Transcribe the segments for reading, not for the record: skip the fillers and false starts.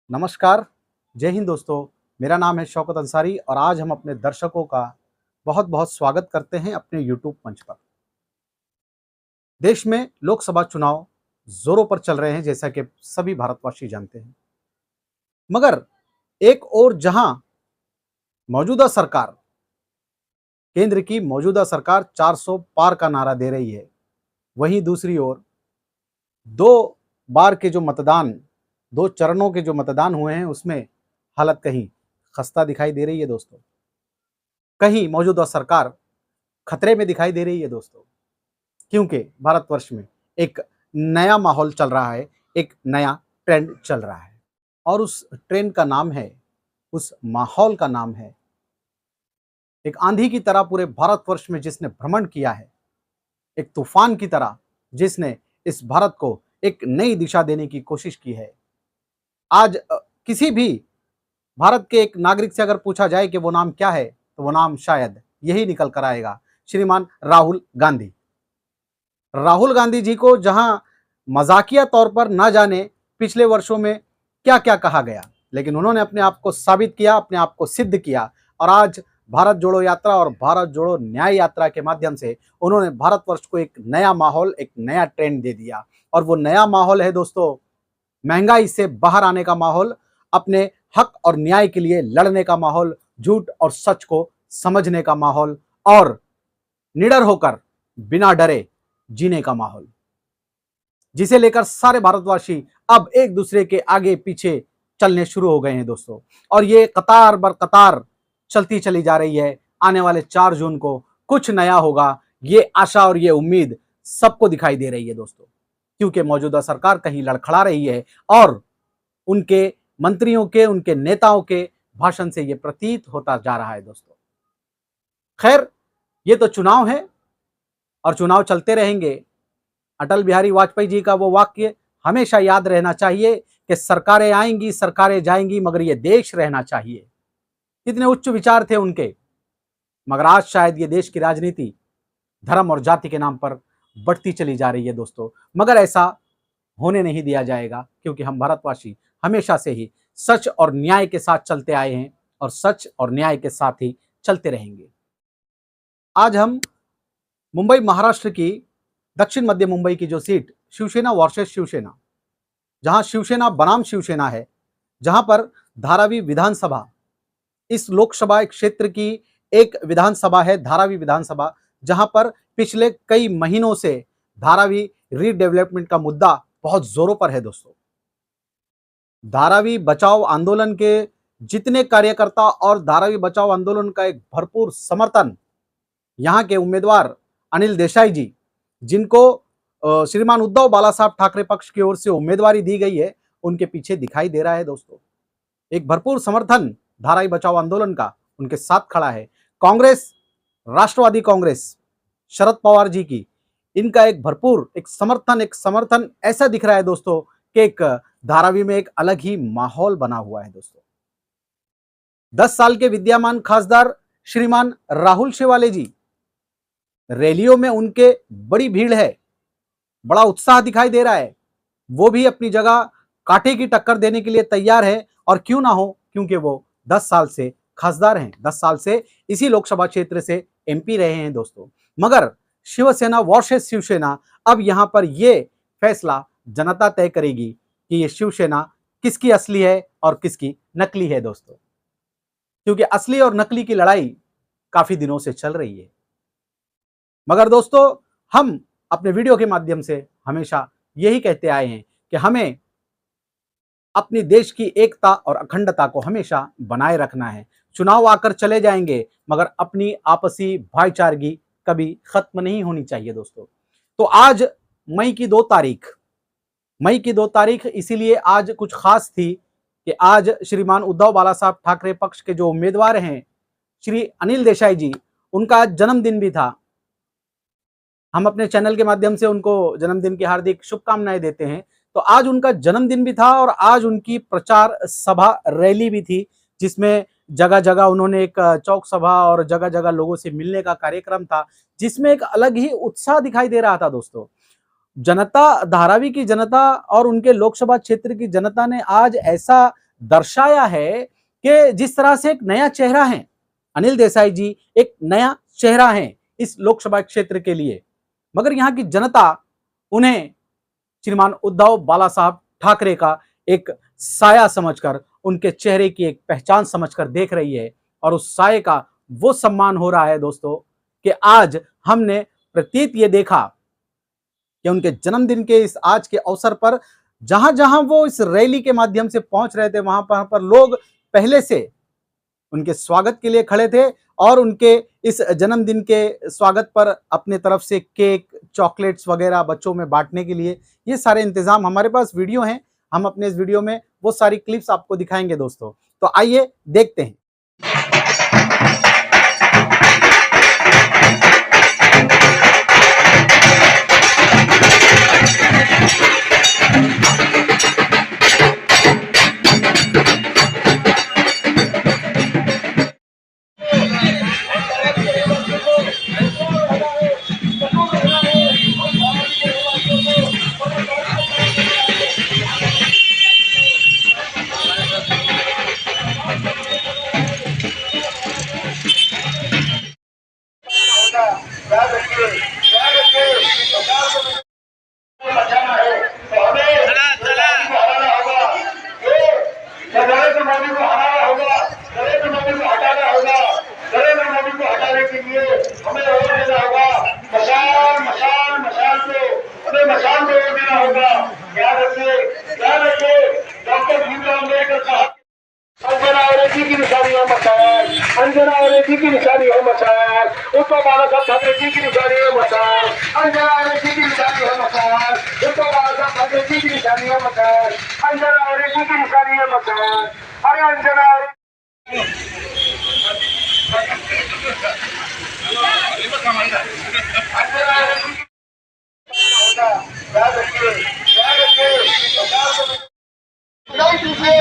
नमस्कार, जय हिंद दोस्तों। मेरा नाम है शौकत अंसारी और आज हम अपने दर्शकों का बहुत-बहुत स्वागत करते हैं अपने यूट्यूब मंच पर। देश में लोकसभा चुनाव ज़ोरों पर चल रहे हैं जैसा कि सभी भारतवासी जानते हैं। मगर एक ओर जहां मौजूदा सरकार, केंद्र की मौजूदा सरकार 400 पार का नारा दे रही है, वहीं दूसरी ओर 2 बार के जो मतदान 2 चरणों के जो मतदान हुए हैं उसमें हालत कहीं खस्ता दिखाई दे रही है दोस्तों। कहीं मौजूदा सरकार खतरे में दिखाई दे रही है दोस्तों, क्योंकि भारतवर्ष में एक नया माहौल चल रहा है, एक नया ट्रेंड चल रहा है और उस ट्रेंड का नाम है, उस माहौल का नाम है, एक आंधी की तरह पूरे भारतवर्ष में जिसने भ्रमण किया है, एक तूफान की तरह जिसने इस भारत को एक नई दिशा देने की कोशिश की है। आज किसी भी भारत के एक नागरिक से अगर पूछा जाए कि वो नाम क्या है, तो वो नाम शायद यही निकल कर आएगा, श्रीमान राहुल गांधी। राहुल गांधी जी को जहां मजाकिया तौर पर ना जाने पिछले वर्षों में क्या-क्या कहा गया, लेकिन उन्होंने अपने आप को साबित किया, अपने आप को सिद्ध किया और आज भारत जोड़ो यात्रा और भारत जोड़ो न्याय यात्रा के माध्यम से उन्होंने भारतवर्ष को एक नया माहौल, एक नया ट्रेंड दे दिया और वो नया माहौल है दोस्तों, महंगाई से बाहर आने का माहौल, अपने हक और न्याय के लिए लड़ने का माहौल, झूठ और सच को समझने का माहौल और निडर होकर बिना डरे जीने का माहौल, जिसे लेकर सारे भारतवासी अब एक दूसरे के आगे पीछे चलने शुरू हो गए हैं दोस्तों। और ये कतार बर कतार चलती चली जा रही है। आने वाले 4 जून को कुछ नया होगा, ये आशा और ये उम्मीद सबको दिखाई दे रही है दोस्तों, क्योंकि मौजूदा सरकार कहीं लड़खड़ा रही है और उनके मंत्रियों के, उनके नेताओं के भाषण से ये प्रतीत होता जा रहा है दोस्तों। खैर, ये तो चुनाव है और चुनाव चलते रहेंगे। अटल बिहारी वाजपेयी जी का वो वाक्य हमेशा याद रहना चाहिए कि सरकारें आएंगी, सरकारें जाएंगी, मगर ये देश रहना चाहिए। कितने उच्च विचार थे उनके, मगर आज शायद ये देश की राजनीति धर्म और जाति के नाम पर बढ़ती चली जा रही है दोस्तों। मगर ऐसा होने नहीं दिया जाएगा, क्योंकि हम भारतवासी हमेशा से ही सच और न्याय के साथ चलते आए हैं और सच और न्याय के साथ ही चलते रहेंगे। आज हम मुंबई महाराष्ट्र की दक्षिण मध्य मुंबई की जो सीट शिवसेना वर्सेस शिवसेना, जहां शिवसेना बनाम शिवसेना है, जहां पर धारावी विधानसभा, इस लोकसभा क्षेत्र की एक विधानसभा है धारावी विधानसभा, जहां पर पिछले कई महीनों से धारावी रीडेवलपमेंट का मुद्दा बहुत जोरों पर है दोस्तों। धारावी बचाओ आंदोलन के जितने कार्यकर्ता और धारावी बचाओ आंदोलन का एक भरपूर समर्थन यहाँ के उम्मीदवार अनिल देसाई जी, जिनको श्रीमान उद्धव बाला साहब ठाकरे पक्ष की ओर से उम्मीदवारी दी गई है, उनके पीछे दिखाई दे रहा है दोस्तों। एक भरपूर समर्थन धारावी बचाओ आंदोलन का उनके साथ खड़ा है। कांग्रेस, राष्ट्रवादी कांग्रेस, शरद पवार जी की, इनका एक भरपूर एक समर्थन ऐसा दिख रहा है दोस्तों कि एक धारावी में एक अलग ही माहौल बना हुआ है दोस्तों। 10 साल के विद्यमान खासदार श्रीमान राहुल शेवाले जी, रैलियों में उनके बड़ी भीड़ है, बड़ा उत्साह दिखाई दे रहा है। वो भी अपनी जगह कांटे की टक्कर देने के लिए तैयार है और क्यों ना हो, क्योंकि वो 10 साल से खासदार हैं, 10 साल से इसी लोकसभा क्षेत्र से एमपी रहे हैं दोस्तों। मगर शिवसेना वर्सेस शिवसेना, अब यहां पर यह फैसला जनता तय करेगी कि ये शिवसेना किसकी असली है और किसकी नकली है दोस्तों, क्योंकि असली और नकली की लड़ाई काफी दिनों से चल रही है। मगर दोस्तों, हम अपने वीडियो के माध्यम से हमेशा यही कहते आए हैं कि हमें अपनी देश की एकता और अखंडता को हमेशा बनाए रखना है। चुनाव आकर चले जाएंगे, मगर अपनी आपसी भाईचारगी कभी खत्म नहीं होनी चाहिए दोस्तों। तो आज मई की 2 तारीख इसीलिए आज कुछ खास थी कि आज श्रीमान उद्धव बाला साहब ठाकरे पक्ष के जो उम्मीदवार हैं श्री अनिल देसाई जी, उनका आज जन्मदिन भी था। हम अपने चैनल के माध्यम से उनको जन्मदिन की हार्दिक शुभकामनाएं देते हैं। तो आज उनका जन्मदिन भी था और आज उनकी प्रचार सभा रैली भी थी, जिसमें जगह जगह उन्होंने एक चौक सभा और जगह जगह लोगों से मिलने का कार्यक्रम था, जिसमें एक अलग ही उत्साह दिखाई दे रहा था दोस्तों। जनता, धारावी की जनता और उनके लोकसभा क्षेत्र की जनता ने आज ऐसा दर्शाया है कि जिस तरह से एक नया चेहरा है, अनिल देसाई जी एक नया चेहरा है इस लोकसभा क्षेत्र के लिए, मगर यहां की जनता उन्हें श्रीमान उद्धव बाला साहब ठाकरे का एक साया समझकर, उनके चेहरे की एक पहचान समझकर देख रही है। और उस साये का वो सम्मान हो रहा है दोस्तों कि आज हमने प्रतीत ये देखा कि उनके जन्मदिन के इस आज के अवसर पर जहां जहां वो इस रैली के माध्यम से पहुंच रहे थे, वहां पर लोग पहले से उनके स्वागत के लिए खड़े थे और उनके इस जन्मदिन के स्वागत पर अपने तरफ से केक, चॉकलेट्स वगैरह बच्चों में बांटने के लिए ये सारे इंतजाम, हमारे पास वीडियो हैं, हम अपने इस वीडियो में वो सारी क्लिप्स आपको दिखाएंगे दोस्तों। तो आइए देखते हैं। नरेंद्र मोदी को हराना होगा, नरेंद्र मोदी को हटाना होगा, नरेंद्र मोदी को हटाने के लिए हमें वोट देना होगा। मशाल मशाल मशाल को हमें मशाल को वोट देना होगा। याद रखिए डॉक्टर भीमराव अम्बेडकर साहब, अंजना अवरेजी की निशानी है मशाल, अंजना अवरेजी की निशानी है मशाल, उद्धव बाला साहब ठाकरे जी की निशानी है मशाल, अंजना अवरेजी की निशानी है मशाल, उद्धव बाला साहब ठाकरे जी की निशानी है मशाल, अंजना अवरेजी की निशानी है मशाल। अरे अंजना याद रखिए नहीं दीजिए।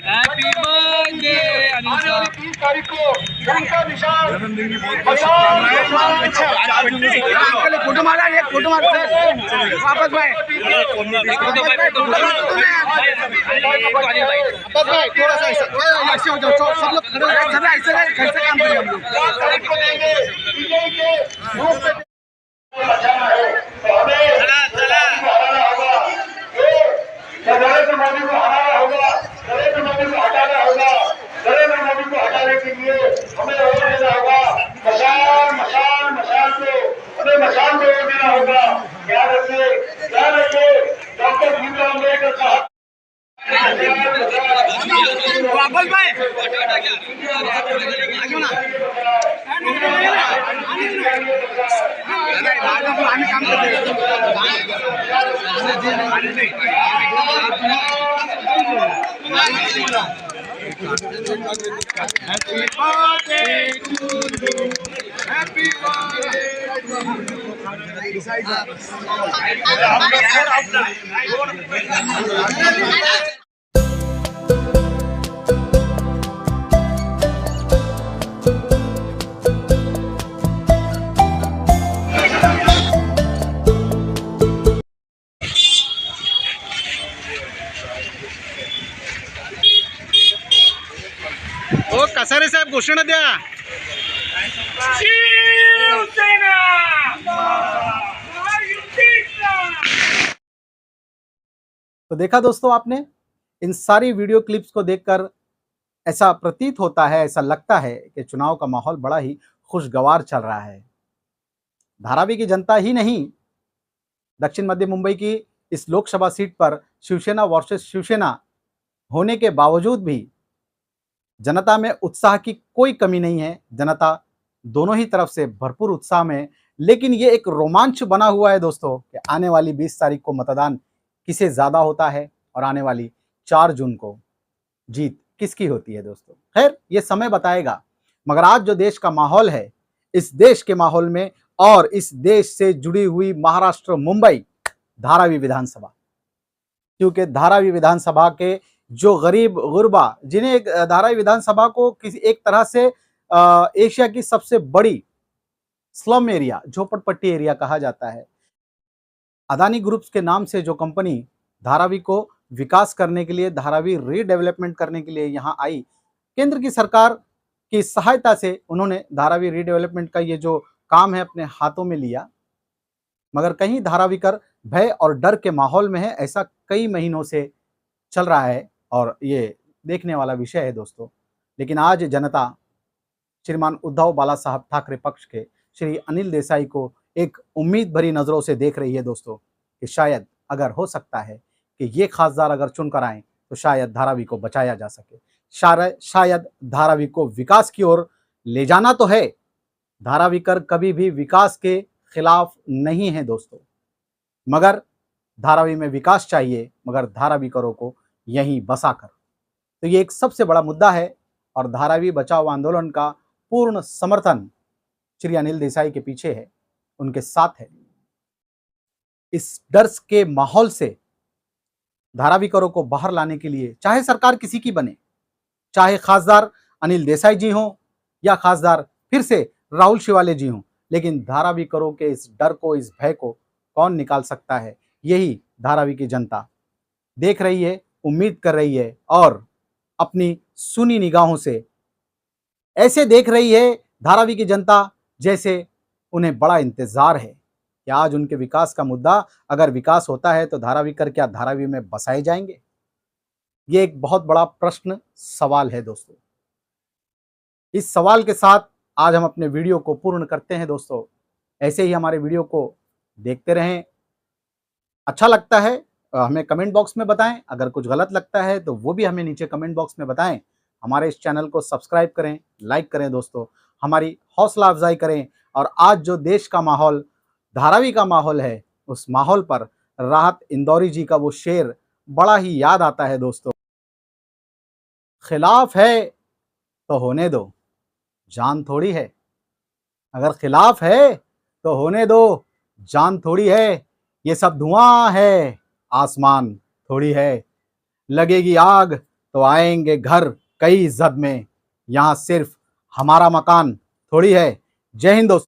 हैप्पी बर्थडे अनिल साहब। 30 तारीख को उनका निशान जन्मदिन की बहुत बहुत शुभकामनाएं। फोटो मारा, एक फोटो मार सर वापस भाई थोड़ा सा ऐसे हो जाओ, सब लोग खड़े हो जाओ, ऐसे काम करें हम लोग। 4 तारीख को देंगे के रूप में बचाना है तो हमें हराना होगा। नरेंद्र मोदी को हराना होगा, नरेंद्र मोदी को हटाना होगा, नरेंद्र मोदी को हटाने के लिए हमें वोट देना होगा। मशाल मशाल मशाल को हमें मशाल को वोट देना होगा। याद रखिए डॉक्टर भीमराव अम्बेडकर साहब, वापस भाई आगे काम happy birthday to you, happy birthday. ओ कसारे साहेब घोषणा द्या। तो देखा दोस्तों आपने, इन सारी वीडियो क्लिप्स को देखकर ऐसा प्रतीत होता है, ऐसा लगता है कि चुनाव का माहौल बड़ा ही खुशगवार चल रहा है। धारावी की जनता ही नहीं, दक्षिण मध्य मुंबई की इस लोकसभा सीट पर शिवसेना वर्सेस शिवसेना होने के बावजूद भी जनता में उत्साह की कोई कमी नहीं है। जनता दोनों ही तरफ से भरपूर उत्साह में, लेकिन ये एक रोमांच बना हुआ है दोस्तों कि आने वाली 20 तारीख को मतदान किसे ज्यादा होता है और आने वाली 4 जून को जीत किसकी होती है दोस्तों। खैर ये समय बताएगा, मगर आज जो देश का माहौल है, इस देश के माहौल में और इस देश से जुड़ी हुई महाराष्ट्र मुंबई धारावी विधानसभा, क्योंकि धारावी विधानसभा के जो गरीब गुरबा, जिन्हें धारावी विधानसभा को किसी एक तरह से एशिया की सबसे बड़ी स्लम एरिया, झोपड़पट्टी एरिया कहा जाता है, अदानी ग्रुप्स के नाम से जो कंपनी धारावी को विकास करने के लिए, धारावी रीडेवलपमेंट करने के लिए यहाँ आई, केंद्र की सरकार की सहायता से उन्होंने धारावी रीडेवलपमेंट का ये जो काम है अपने हाथों में लिया, मगर कहीं धारावीकर भय और डर के माहौल में है, ऐसा कई महीनों से चल रहा है और ये देखने वाला विषय है दोस्तों। लेकिन आज जनता श्रीमान उद्धव बाला साहब ठाकरे पक्ष के श्री अनिल देसाई को एक उम्मीद भरी नज़रों से देख रही है दोस्तों, कि शायद अगर हो सकता है कि ये खासदार अगर चुनकर आए तो शायद धारावी को बचाया जा सके, शायद धारावी को विकास की ओर ले जाना तो है। धारावीकर कभी भी विकास के खिलाफ नहीं है दोस्तों, मगर धारावी में विकास चाहिए, मगर धारावीकरों को यहीं बसाकर। तो ये एक सबसे बड़ा मुद्दा है और धारावी बचाओ आंदोलन का पूर्ण समर्थन श्री अनिल देसाई के पीछे है, उनके साथ है। इस डर के माहौल से धारावीकरों को बाहर लाने के लिए चाहे सरकार किसी की बने, चाहे खासदार अनिल देसाई जी हों या खासदार फिर से राहुल शिवाले जी हों, लेकिन धारावीकरों के इस डर को, इस भय को कौन निकाल सकता है, यही धारावी की जनता देख रही है, उम्मीद कर रही है और अपनी सुनी निगाहों से ऐसे देख रही है धारावी की जनता जैसे उन्हें बड़ा इंतजार है कि आज उनके विकास का मुद्दा, अगर विकास होता है तो धारावीकर क्या धारावी में बसाए जाएंगे? ये एक बहुत बड़ा प्रश्न सवाल है दोस्तों। इस सवाल के साथ आज हम अपने वीडियो को पूर्ण करते हैं दोस्तों। ऐसे ही हमारे वीडियो को देखते रहें। अच्छा लगता है हमें कमेंट बॉक्स में बताएं, अगर कुछ गलत लगता है तो वो भी हमें नीचे कमेंट बॉक्स में बताएं। हमारे इस चैनल को सब्सक्राइब करें, लाइक करें दोस्तों, हमारी हौसला अफजाई करें। और आज जो देश का माहौल, धारावी का माहौल है, उस माहौल पर राहत इंदौरी जी का वो शेर बड़ा ही याद आता है दोस्तों। खिलाफ है तो होने दो, जान थोड़ी है। अगर खिलाफ है तो होने दो, जान थोड़ी है। ये सब धुआं है, आसमान थोड़ी है। लगेगी आग तो आएंगे घर कई जद में, यहाँ सिर्फ हमारा मकान थोड़ी है। जय हिंद दोस्तों।